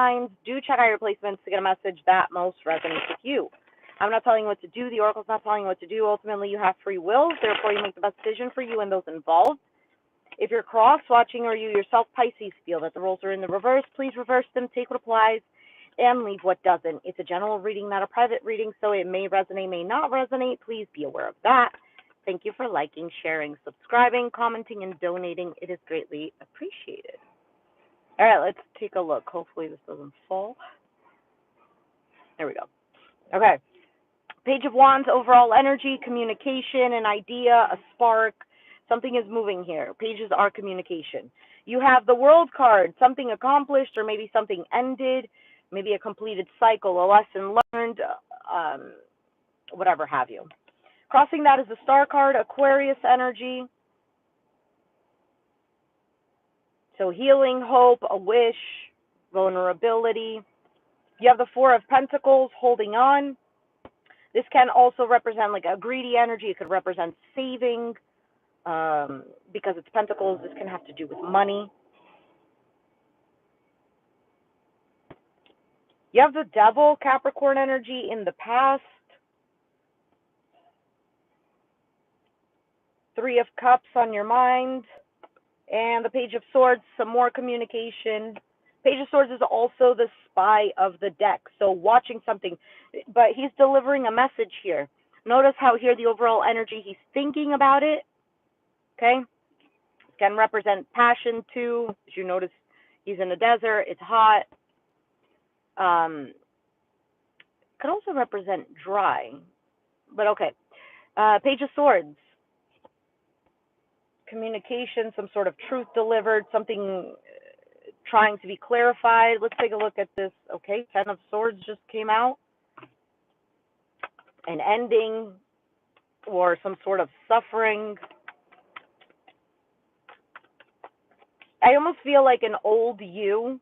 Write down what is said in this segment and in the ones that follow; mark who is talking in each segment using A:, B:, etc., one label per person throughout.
A: signs, do check out your placements to get a message that most resonates with you. I'm not telling you what to do. The Oracle's not telling you what to do. Ultimately, you have free will. Therefore, you make the best decision for you and those involved. If you're cross-watching or you yourself, Pisces, feel that the roles are in the reverse, please reverse them, take what applies, and leave what doesn't. It's a general reading, not a private reading, so it may resonate, may not resonate. Please be aware of that. Thank you for liking, sharing, subscribing, commenting, and donating. It is greatly appreciated. All right, let's take a look. Hopefully this doesn't fall. There we go. Okay. Page of Wands, overall energy, communication, an idea, a spark. Something is moving here. Pages are communication. You have the World card, something accomplished or maybe something ended, maybe a completed cycle, a lesson learned, whatever have you. Crossing that is the Star card, Aquarius energy. So healing, hope, a wish, vulnerability. You have the Four of Pentacles, holding on. This can also represent like a greedy energy. It could represent saving. Because it's pentacles, this can have to do with money. You have the Devil, Capricorn energy in the past. Three of Cups on your mind. And the Page of Swords, some more communication. Page of Swords is also the spy of the deck, so watching something. But he's delivering a message here. Notice how here the overall energy, he's thinking about it. Okay? Can represent passion too. As you notice, he's in the desert. It's hot. Could also represent dry. But okay. Page of Swords. Communication, some sort of truth delivered, something trying to be clarified. Let's take a look at this. Okay, Ten of Swords just came out. An ending or some sort of suffering. I almost feel like an old you,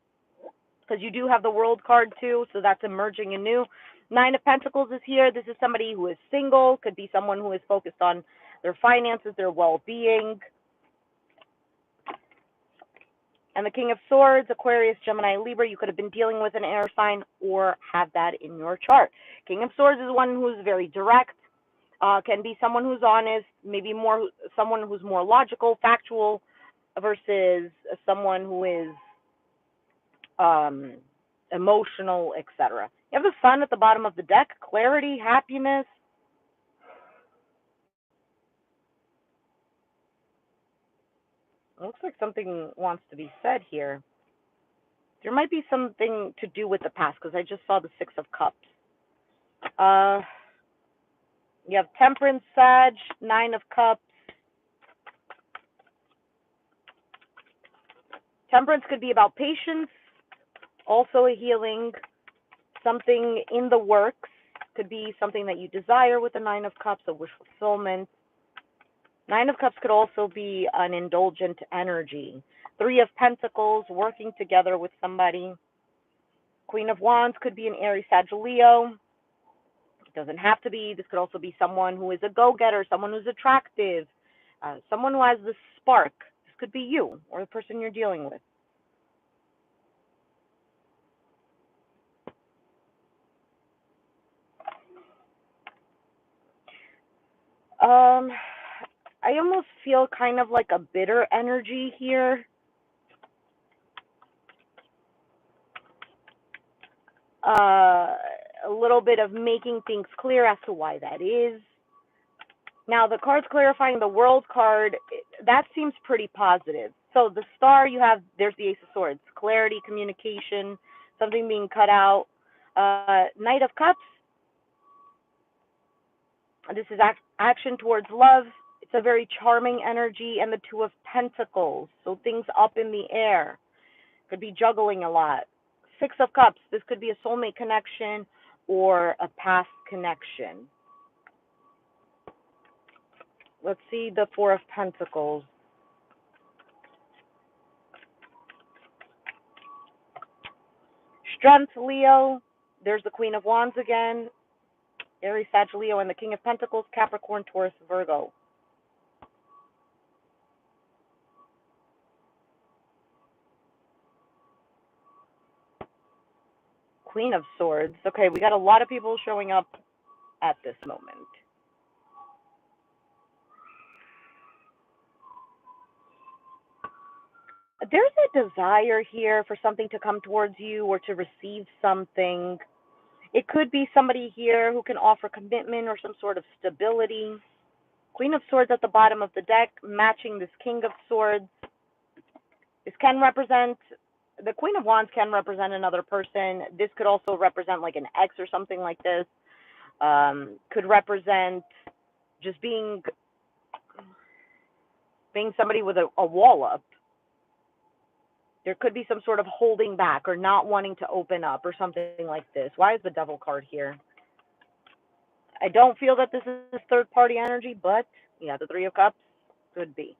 A: because you do have the World card too, so that's emerging anew. Nine of Pentacles is here. This is somebody who is single, could be someone who is focused on their finances, their well-being. And the King of Swords, Aquarius, Gemini, Libra, you could have been dealing with an air sign or have that in your chart. King of Swords is one who's very direct, can be someone who's honest, maybe more someone who's more logical, factual, versus someone who is emotional, etc. You have the Sun at the bottom of the deck, clarity, happiness. It looks like something wants to be said here. There might be something to do with the past, because I just saw the Six of Cups. You have Temperance, Sag, Nine of Cups. Temperance could be about patience, also a healing, something in the works. Could be something that you desire with the Nine of Cups, a wish fulfillment. Nine of Cups could also be an indulgent energy. Three of Pentacles, working together with somebody. Queen of Wands could be an Aries, Sag, Leo. It doesn't have to be. This could also be someone who is a go-getter, someone who's attractive, someone who has this spark. This could be you or the person you're dealing with. I almost feel kind of like a bitter energy here. A little bit of making things clear as to why that is. Now, the cards clarifying the World card, that seems pretty positive. So the Star, you have, there's the Ace of Swords, clarity, communication, something being cut out. Knight of Cups, this is action towards love. It's a very charming energy. And the Two of Pentacles, so things up in the air. Could be juggling a lot. Six of Cups, this could be a soulmate connection or a past connection. Let's see the Four of Pentacles. Strength, Leo. There's the Queen of Wands again. Aries, Sag, Leo, and the King of Pentacles, Capricorn, Taurus, Virgo. Queen of Swords. Okay, we got a lot of people showing up at this moment. There's a desire here for something to come towards you or to receive something. It could be somebody here who can offer commitment or some sort of stability. Queen of Swords at the bottom of the deck, matching this King of Swords. This can represent, the Queen of Wands can represent another person. This could also represent like an ex or something like this. Could represent just being somebody with a wall up. There could be some sort of holding back or not wanting to open up or something like this. Why is the Devil card here? I don't feel that this is third party energy, but yeah, the Three of Cups could be.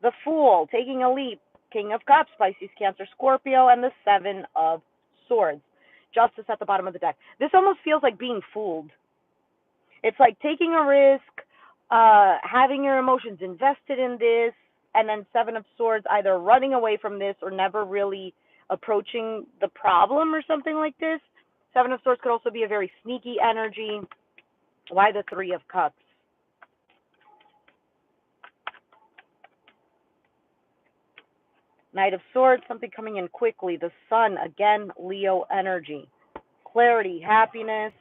A: The Fool, taking a leap. King of Cups, Pisces, Cancer, Scorpio, and the Seven of Swords. Justice at the bottom of the deck. This almost feels like being fooled. It's like taking a risk, having your emotions invested in this, and then Seven of Swords either running away from this or never really approaching the problem or something like this. Seven of Swords could also be a very sneaky energy. Why the Three of Cups? Knight of Swords, something coming in quickly. The Sun, again, Leo energy. Clarity, happiness,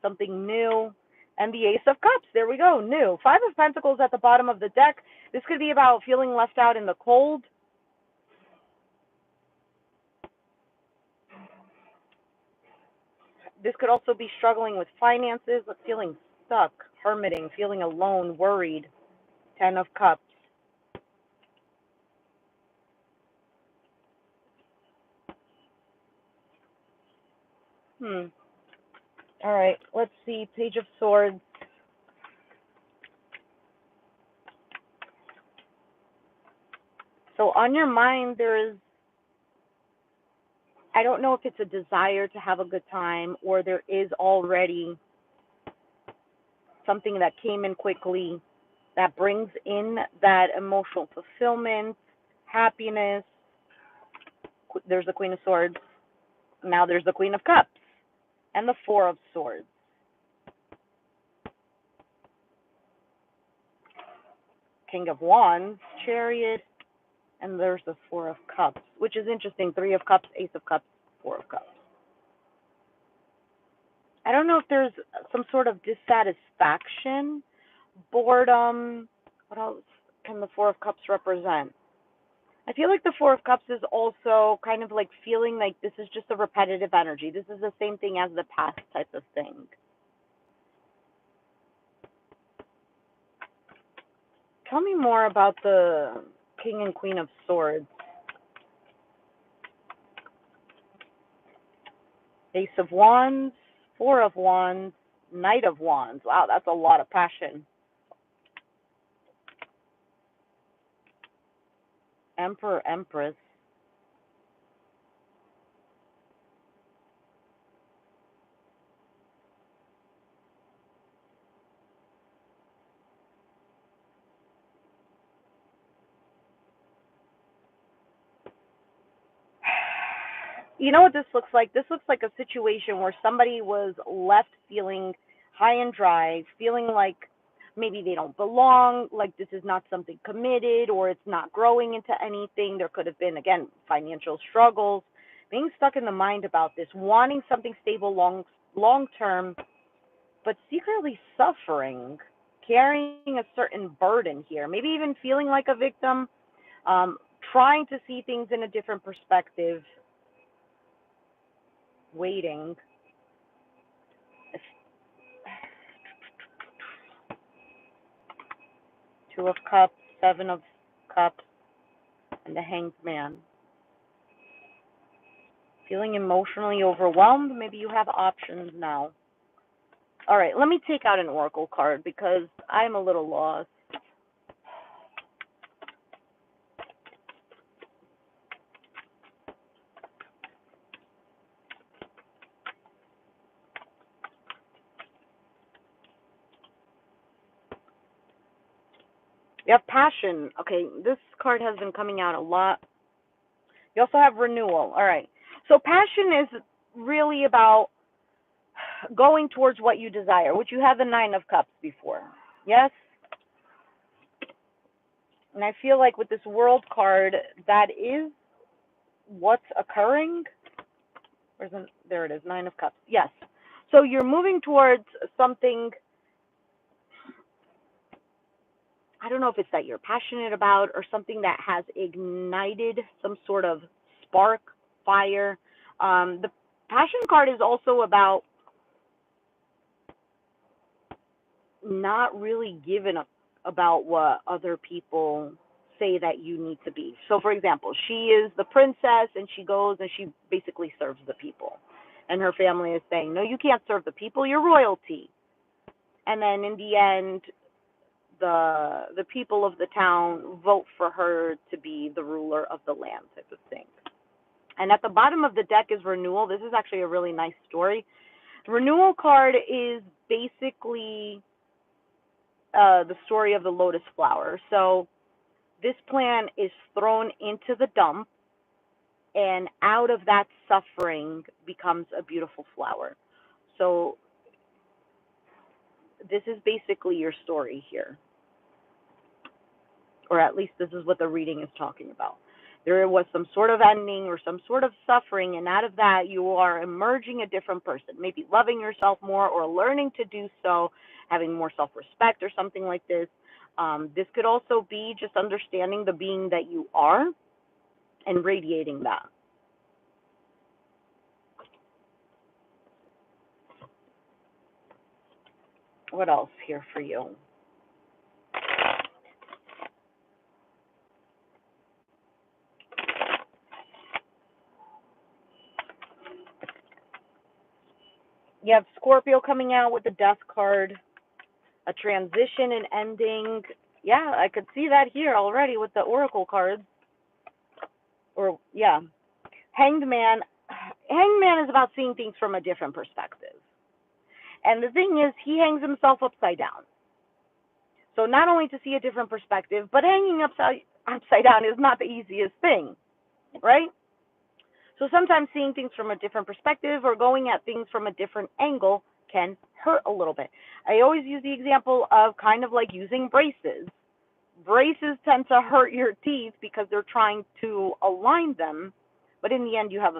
A: something new. And the Ace of Cups, there we go, new. Five of Pentacles at the bottom of the deck. This could be about feeling left out in the cold. This could also be struggling with finances, feeling stuck, hermiting, feeling alone, worried. Ten of Cups. All right, let's see. Page of Swords. So on your mind, there is, I don't know if it's a desire to have a good time or there is already something that came in quickly that brings in that emotional fulfillment, happiness. There's the Queen of Swords. Now there's the Queen of Cups and the Four of Swords. King of Wands, Chariot, and there's the Four of Cups, which is interesting. Three of Cups, Ace of Cups, Four of Cups. I don't know if there's some sort of dissatisfaction, boredom. What else can the Four of Cups represent? I feel like the Four of Cups is also kind of like feeling like this is just a repetitive energy. This is the same thing as the past type of thing. Tell me more about the King and Queen of Swords. Ace of Wands, Four of Wands, Knight of Wands. Wow, that's a lot of passion. Emperor, Empress. You know what this looks like? This looks like a situation where somebody was left feeling high and dry, feeling like maybe they don't belong, like this is not something committed or it's not growing into anything. There could have been, again, financial struggles, being stuck in the mind about this, wanting something stable long term, but secretly suffering, carrying a certain burden here, maybe even feeling like a victim, trying to see things in a different perspective, waiting. Two of Cups, Seven of Cups, and the Hanged Man. Feeling emotionally overwhelmed? Maybe you have options now. All right, let me take out an oracle card because I'm a little lost. You have passion. Okay, this card has been coming out a lot. You also have renewal. All right. So passion is really really about going towards what you desire, which you had the Nine of Cups before. Yes? And I feel like with this World card, that is what's occurring. There it is, Nine of Cups. Yes. So you're moving towards something, I don't know if it's that you're passionate about or something that has ignited some sort of spark, fire. The Passion card is also about not really giving up about what other people say that you need to be. So, for example, she is the princess and she goes and she basically serves the people. And her family is saying, no, you can't serve the people, you're royalty. And then in the end, the people of the town vote for her to be the ruler of the land, type of thing. And at the bottom of the deck is renewal. This is actually a really nice story. The renewal card is basically the story of the lotus flower. So this plant is thrown into the dump, and out of that suffering becomes a beautiful flower. So this is basically your story here, or at least this is what the reading is talking about. There was some sort of ending or some sort of suffering, and out of that you are emerging a different person, maybe loving yourself more or learning to do so, having more self-respect or something like this. This could also be just understanding the being that you are and radiating that. What else here for you? You have Scorpio coming out with the Death card, a transition and ending. Yeah, I could see that here already with the Oracle cards. Or, yeah. Hanged Man. Hanged Man is about seeing things from a different perspective. And the thing is, he hangs himself upside down. So not only to see a different perspective, but hanging upside down is not the easiest thing, right? So sometimes seeing things from a different perspective or going at things from a different angle can hurt a little bit. I always use the example of kind of like using braces. Braces tend to hurt your teeth because they're trying to align them, but in the end you have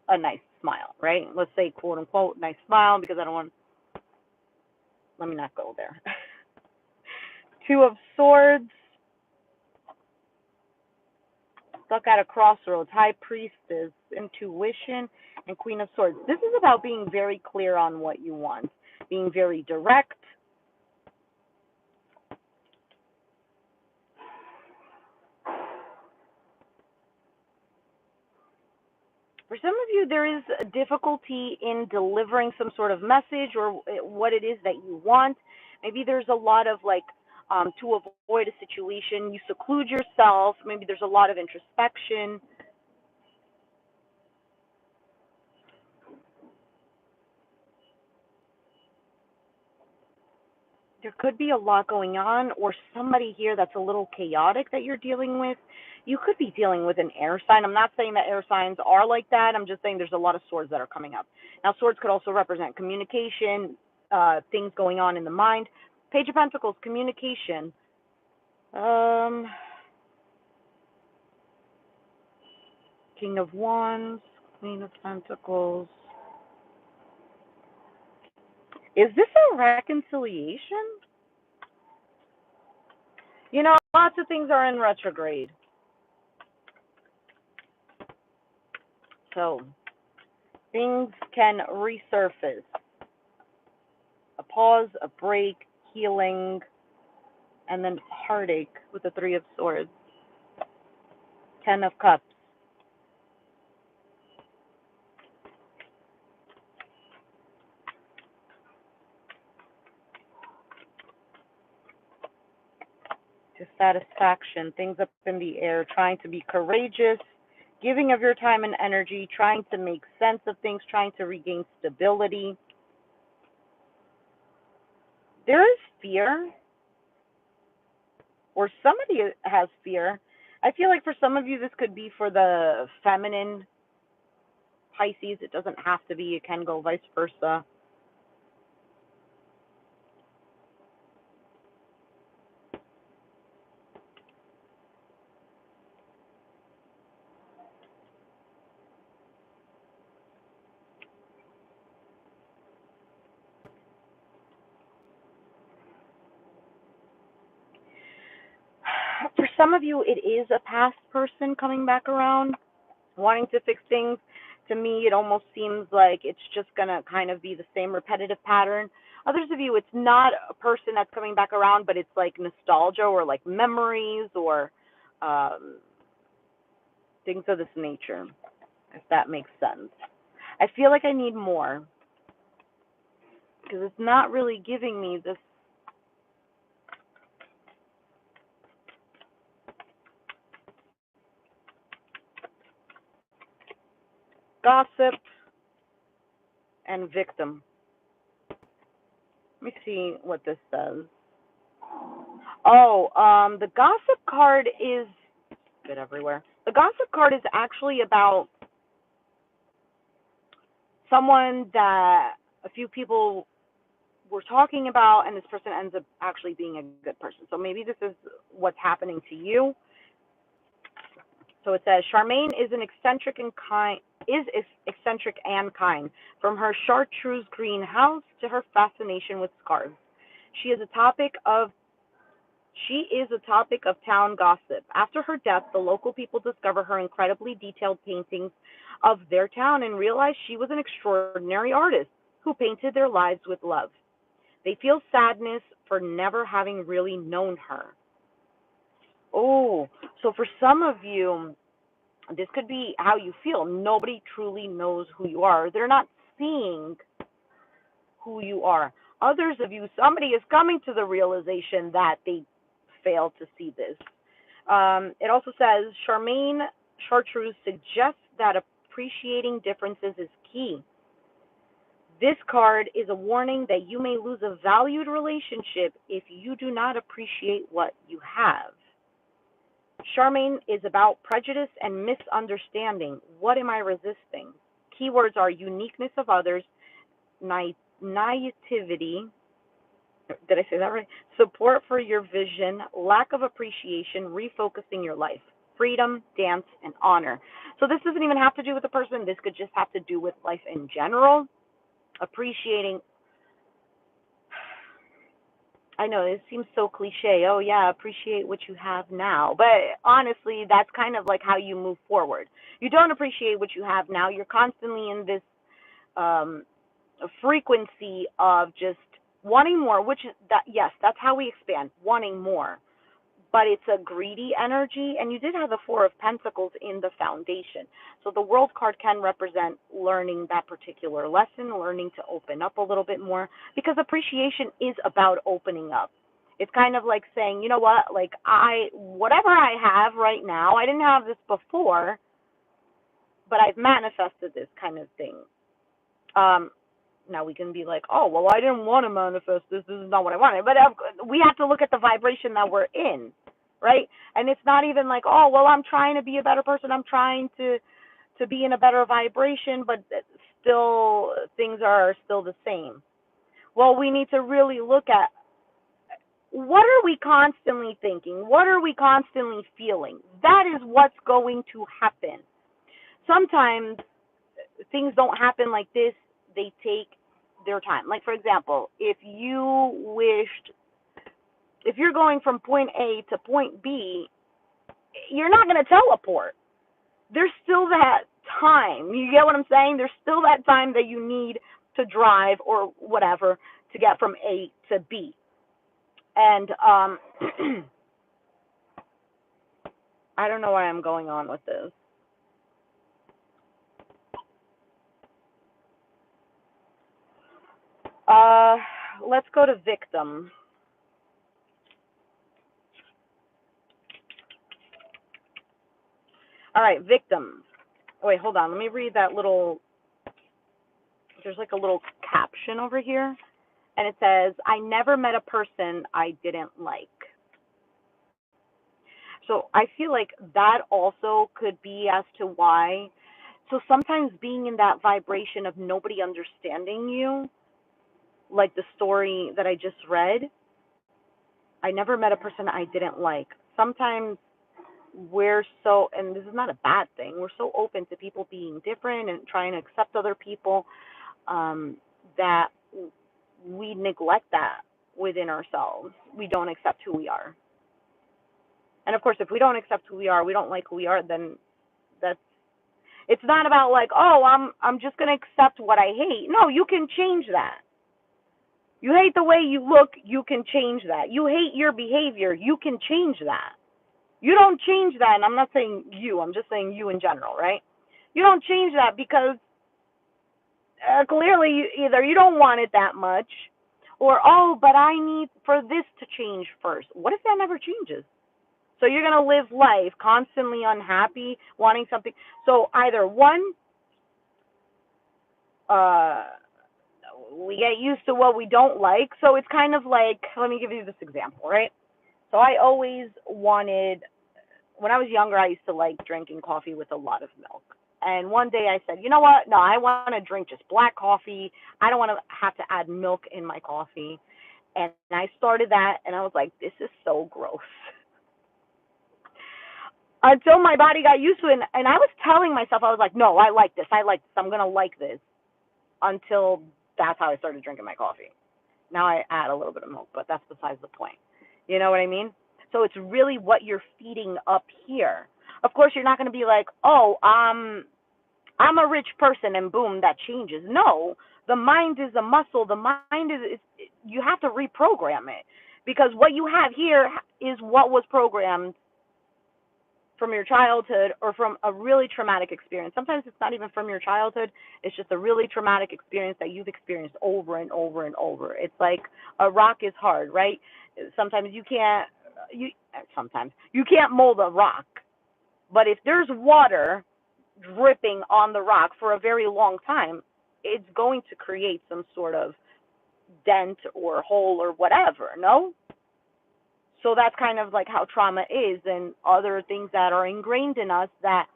A: a nice smile, right? Let's say, quote unquote, nice smile, because I don't want, let me not go there. Two of Swords, stuck at a crossroads, High Priestess, Intuition, and Queen of Swords. This is about being very clear on what you want, being very direct. For some of you, there is a difficulty in delivering some sort of message or what it is that you want. Maybe there's a lot of to avoid a situation, you seclude yourself. Maybe there's a lot of introspection. There could be a lot going on, or somebody here that's a little chaotic that you're dealing with. You could be dealing with an air sign. I'm not saying that air signs are like that. I'm just saying there's a lot of swords that are coming up. Now, swords could also represent communication, things going on in the mind. Page of Pentacles, communication. King of Wands, Queen of Pentacles. Is this a reconciliation? You know, lots of things are in retrograde. So things can resurface. A pause, a break, healing, and then heartache with the Three of Swords. Ten of Cups. Dissatisfaction, things up in the air, trying to be courageous, giving of your time and energy, trying to make sense of things, trying to regain stability. There is fear, or somebody has fear. I feel like for some of you, this could be for the feminine Pisces. It doesn't have to be. It can go vice versa. For some of you, it is a past person coming back around, wanting to fix things. To me, it almost seems like it's just going to kind of be the same repetitive pattern. Others of you, it's not a person that's coming back around, but it's like nostalgia or like memories or um, things of this nature, if that makes sense. I feel like I need more because it's not really giving me this. Gossip and victim. Let me see what this says. Oh, the gossip card is good everywhere. The gossip card is actually about someone that a few people were talking about, and this person ends up actually being a good person. So maybe this is what's happening to you. So it says Charmaine is an eccentric and kind. Is eccentric and kind, from her chartreuse green house to her fascination with scarves. She is a topic of town gossip. After her death, the local people discover her incredibly detailed paintings of their town and realize she was an extraordinary artist who painted their lives with love. They feel sadness for never having really known her. Oh, so for some of you, this could be how you feel. Nobody truly knows who you are. They're not seeing who you are. Others of you, somebody is coming to the realization that they failed to see this. It also says Charmaine Chartreuse suggests that appreciating differences is key. This card is a warning that you may lose a valued relationship if you do not appreciate what you have. Charmaine is about prejudice and misunderstanding. What am I resisting? Keywords are uniqueness of others, naivety, did I say that right? Support for your vision, lack of appreciation, refocusing your life, freedom, dance, and honor. So this doesn't even have to do with the person. This could just have to do with life in general. Appreciating. I know it seems so cliche. Oh yeah, appreciate what you have now. But honestly, that's kind of like how you move forward. You don't appreciate what you have now. You're constantly in this um, frequency of just wanting more, which is that, yes, that's how we expand, wanting more. But it's a greedy energy, and you did have the Four of Pentacles in the foundation. So the World card can represent learning that particular lesson, learning to open up a little bit more, because appreciation is about opening up. It's kind of like saying, you know what, like whatever I have right now, I didn't have this before, but I've manifested this kind of thing. Now we can be like, oh, well, I didn't want to manifest this. This is not what I wanted. But we have to look at the vibration that we're in, right? And it's not even like, oh, well, I'm trying to be a better person. I'm trying to be in a better vibration, but still things are still the same. Well, we need to really look at what are we constantly thinking? What are we constantly feeling? That is what's going to happen. Sometimes things don't happen like this. They take their time. Like, for example, if you're going from point A to point B, you're not going to teleport. There's still that time. You get what I'm saying? There's still that time that you need to drive or whatever to get from A to B. And I don't know why I'm going on with this. Let's go to victim. All right, victim. Wait, hold on. Let me read that little. There's like a little caption over here, and it says, I never met a person I didn't like. So I feel like that also could be as to why So sometimes being in that vibration of nobody understanding you, like the story that I just read, I never met a person I didn't like. Sometimes we're so, and this is not a bad thing, we're so open to people being different and trying to accept other people, that we neglect that within ourselves. We don't accept who we are. And of course, if we don't accept who we are, we don't like who we are, then that's, it's not about like, oh, I'm just going to accept what I hate. No, you can change that. You hate the way you look, you can change that. You hate your behavior, you can change that. You don't change that, and I'm not saying you, I'm just saying you in general, right? You don't change that because clearly either you don't want it that much, or, oh, but I need for this to change first. What if that never changes? So you're going to live life constantly unhappy, wanting something. So either one, uh, we get used to what we don't like. So it's kind of like, let me give you this example, right? So I always wanted, when I was younger, I used to like drinking coffee with a lot of milk. And one day I said, you know what? No, I want to drink just black coffee. I don't want to have to add milk in my coffee. And I started that, and I was like, this is so gross. Until my body got used to it, and I was telling myself, I was like, no, I like this. I'm going to like this. Until that's how I started drinking my coffee. Now I add a little bit of milk, but that's besides the point. You know what I mean? So it's really what you're feeding up here. Of course, you're not going to be like, oh, I'm a rich person, and boom, that changes. No, the mind is a muscle. The mind is you have to reprogram it, because what you have here is what was programmed from your childhood or from a really traumatic experience. Sometimes it's not even from your childhood. It's just a really traumatic experience that you've experienced over and over and over. It's like a rock is hard, right? Sometimes you can't mold a rock. But if there's water dripping on the rock for a very long time, it's going to create some sort of dent or hole or whatever, no? So that's kind of like how trauma is, and other things that are ingrained in us that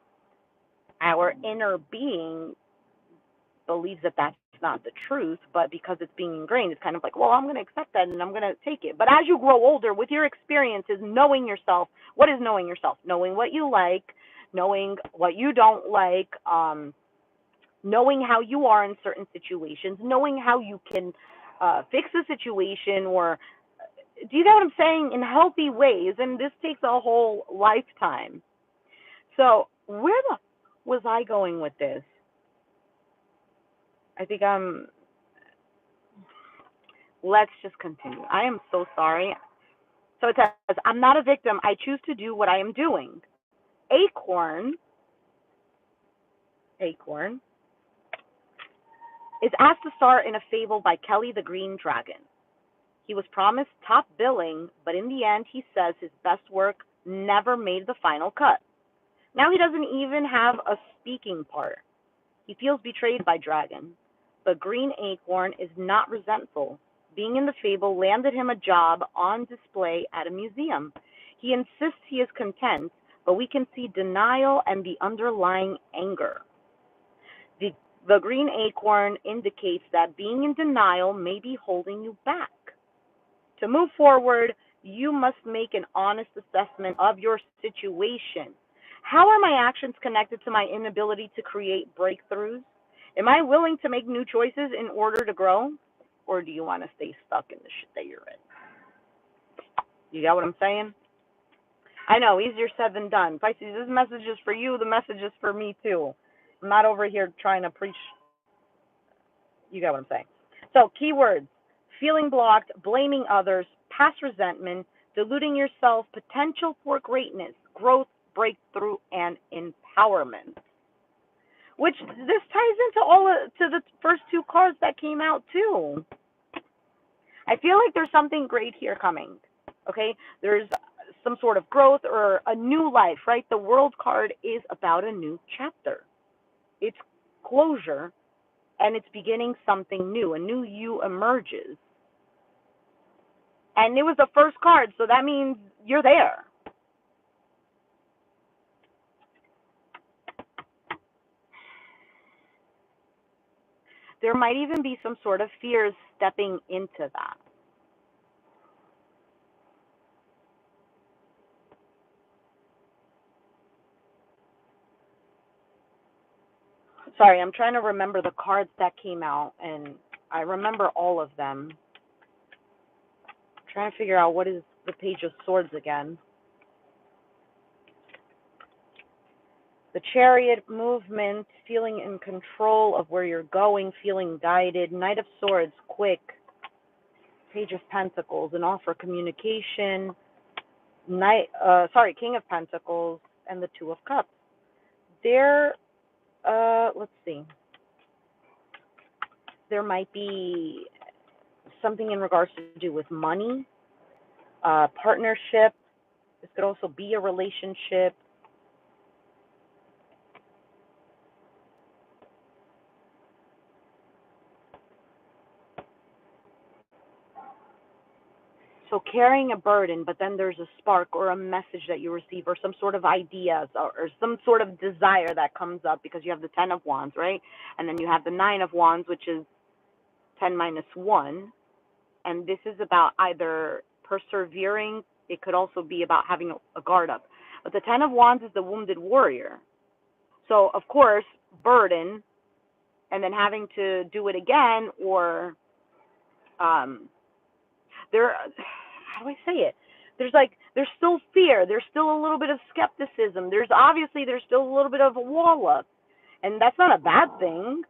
A: our inner being believes that that's not the truth, but because it's being ingrained, it's kind of like, well, I'm going to accept that and I'm going to take it. But as you grow older, with your experiences, knowing yourself, what is knowing yourself? Knowing what you like, knowing what you don't like, knowing how you are in certain situations, knowing how you can fix a situation, or do you get what I'm saying? In healthy ways, and this takes a whole lifetime. So where the was I going with this? I think let's just continue. I am so sorry. So it says, I'm not a victim. I choose to do what I am doing. Acorn is asked to star in a fable by Kelly the Green Dragon. He was promised top billing, but in the end, he says his best work never made the final cut. Now he doesn't even have a speaking part. He feels betrayed by Dragon, but Green Acorn is not resentful. Being in the fable landed him a job on display at a museum. He insists he is content, but we can see denial and the underlying anger. The Green Acorn indicates that being in denial may be holding you back. To move forward, you must make an honest assessment of your situation. How are my actions connected to my inability to create breakthroughs? Am I willing to make new choices in order to grow? Or do you want to stay stuck in the shit that you're in? You got what I'm saying? I know, easier said than done. Pisces, this message is for you. The message is for me, too. I'm not over here trying to preach. You got what I'm saying. So, keywords: feeling blocked, blaming others, past resentment, diluting yourself, potential for greatness, growth, breakthrough, and empowerment. Which this ties into to the first two cards that came out too. I feel like there's something great here coming. Okay, there's some sort of growth or a new life, right? The World card is about a new chapter. It's closure, and it's beginning something new. A new you emerges. And it was the first card, so that means you're there. There might even be some sort of fears stepping into that. Sorry, I'm trying to remember the cards that came out, and I remember all of them. I'm trying to figure out what is the Page of Swords again. The Chariot, movement, feeling in control of where you're going, feeling guided. Knight of Swords, quick. Page of Pentacles, an offer, communication. King of Pentacles, and the Two of Cups. There, let's see. There might be something in regards to do with money, partnership. This could also be a relationship. So carrying a burden, but then there's a spark or a message that you receive or some sort of ideas or some sort of desire that comes up because you have the 10 of Wands, right? And then you have the 9 of Wands, which is 10 minus 1. And this is about either persevering. It could also be about having a guard up. But the 10 of Wands is the wounded warrior. So, of course, burden and then having to do it again or there, how do I say it? There's still fear. There's still a little bit of skepticism. There's still a little bit of a wall up. And that's not a bad thing,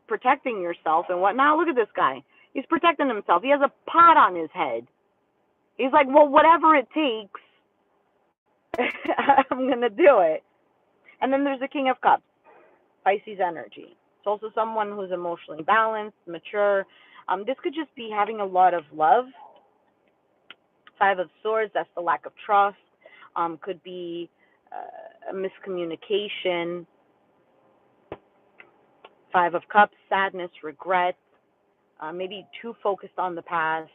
A: protecting yourself and whatnot. Look at this guy. He's protecting himself. He has a pot on his head. He's like, well, whatever it takes, I'm going to do it. And then there's the King of Cups, Pisces energy. It's also someone who's emotionally balanced, mature. This could just be having a lot of love. 5 of Swords, that's the lack of trust. Could be a miscommunication. 5 of Cups, sadness, regret. Maybe too focused on the past.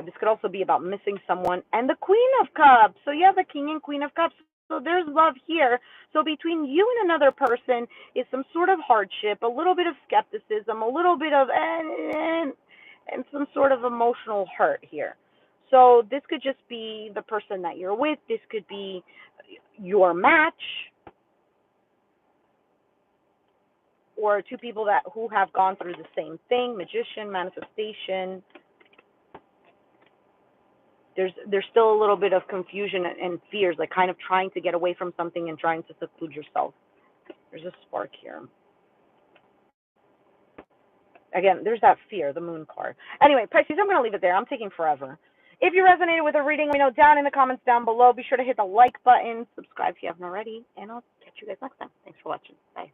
A: This could also be about missing someone. And the Queen of Cups. So you have the King and Queen of Cups. So there's love here. So between you and another person is some sort of hardship, a little bit of skepticism, a little bit of and some sort of emotional hurt here. So this could just be the person that you're with. This could be your match, or 2 people who have gone through the same thing. Magician, manifestation. There's still a little bit of confusion and fears, like kind of trying to get away from something and trying to seclude yourself. There's a spark here. Again, there's that fear, the Moon card. Anyway, Pisces, I'm going to leave it there. I'm taking forever. If you resonated with the reading, let me know down in the comments down below. Be sure to hit the like button, subscribe if you haven't already, and I'll catch you guys next time. Thanks for watching. Bye.